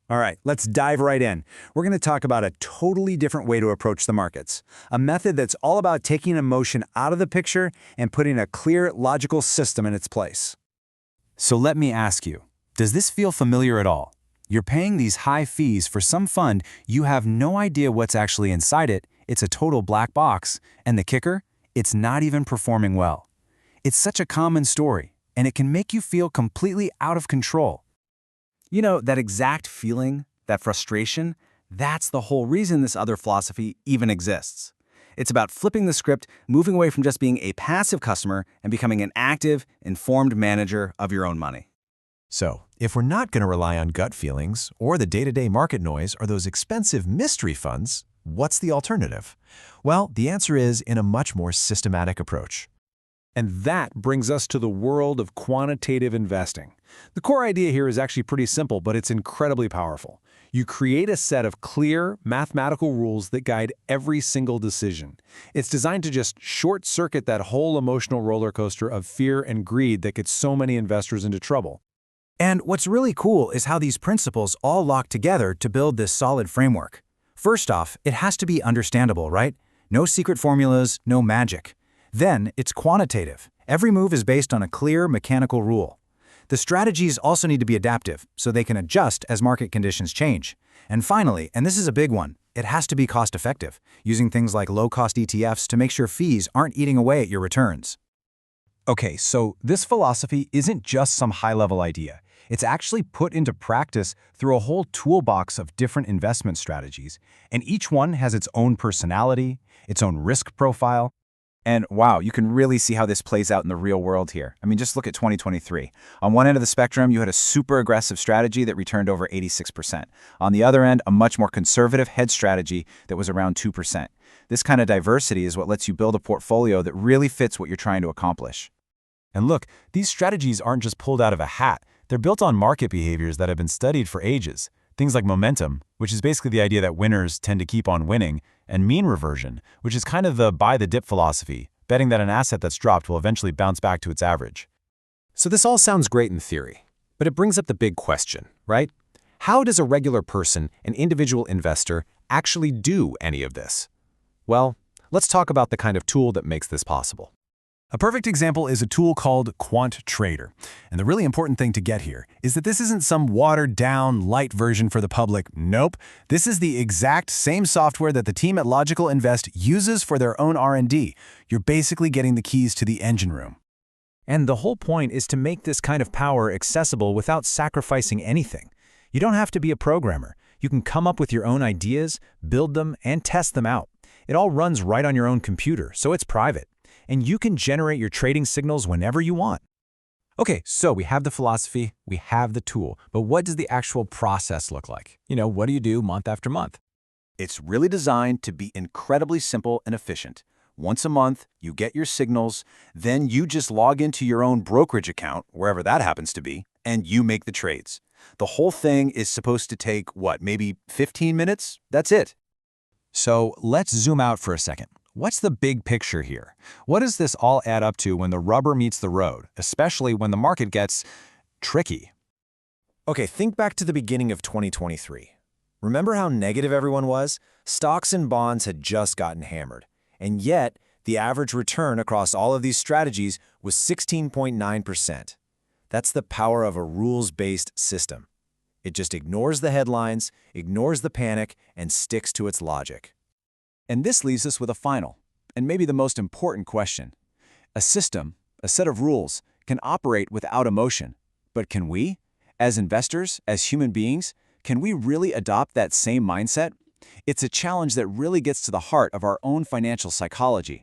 All right, let's dive right in. We're going to talk about a totally different way to approach the markets, a method that's all about taking emotion out of the picture and putting a clear, logical system in its place. So let me ask you, does this feel familiar at all? You're paying these high fees for some fund, you have no idea what's actually inside it, it's a total black box, and the kicker? It's not even performing well. It's such a common story, and it can make you feel completely out of control. You know, that exact feeling, that frustration, that's the whole reason this other philosophy even exists. It's about flipping the script, moving away from just being a passive customer and becoming an active, informed manager of your own money. So, if we're not going to rely on gut feelings or the day-to-day market noise or those expensive mystery funds, what's the alternative? Well, the answer is in a much more systematic approach. And that brings us to the world of quantitative investing. The core idea here is actually pretty simple, but it's incredibly powerful. You create a set of clear, mathematical rules that guide every single decision. It's designed to just short-circuit that whole emotional roller coaster of fear and greed that gets so many investors into trouble. And what's really cool is how these principles all lock together to build this solid framework. First off, it has to be understandable, right? No secret formulas, no magic. Then, it's quantitative. Every move is based on a clear, mechanical rule. The strategies also need to be adaptive, so they can adjust as market conditions change. And finally, and this is a big one, it has to be cost-effective, using things like low-cost ETFs to make sure fees aren't eating away at your returns. Okay, so this philosophy isn't just some high-level idea. It's actually put into practice through a whole toolbox of different investment strategies, and each one has its own personality, its own risk profile. And wow, you can really see how this plays out in the real world here. I mean, just look at 2023. On one end of the spectrum, you had a super aggressive strategy that returned over 86%. On the other end, a much more conservative hedge strategy that was around 2%. This kind of diversity is what lets you build a portfolio that really fits what you're trying to accomplish. And look, these strategies aren't just pulled out of a hat. They're built on market behaviors that have been studied for ages. Things like momentum, which is basically the idea that winners tend to keep on winning, and mean reversion, which is kind of the buy the dip philosophy, betting that an asset that's dropped will eventually bounce back to its average. So this all sounds great in theory, but it brings up the big question, right? How does a regular person, an individual investor, actually do any of this? Well, let's talk about the kind of tool that makes this possible. A perfect example is a tool called Quant Trader. And the really important thing to get here is that this isn't some watered-down, light version for the public. Nope. This is the exact same software that the team at Logical Invest uses for their own R&D. You're basically getting the keys to the engine room. And the whole point is to make this kind of power accessible without sacrificing anything. You don't have to be a programmer. You can come up with your own ideas, build them, and test them out. It all runs right on your own computer, so it's private. And you can generate your trading signals whenever you want. Okay, so we have the philosophy, we have the tool, but what does the actual process look like? What do you do month after month? It's really designed to be incredibly simple and efficient. Once a month, you get your signals, then you just log into your own brokerage account, wherever that happens to be, and you make the trades. The whole thing is supposed to take, maybe 15 minutes? That's it. So let's zoom out for a second. What's the big picture here? What does this all add up to when the rubber meets the road, especially when the market gets tricky? Okay, think back to the beginning of 2023. Remember how negative everyone was? Stocks and bonds had just gotten hammered. And yet, the average return across all of these strategies was 16.9%. That's the power of a rules-based system. It just ignores the headlines, ignores the panic, and sticks to its logic. And this leaves us with a final, and maybe the most important question. A system, a set of rules, can operate without emotion. But can we, as investors, as human beings, can we really adopt that same mindset? It's a challenge that really gets to the heart of our own financial psychology.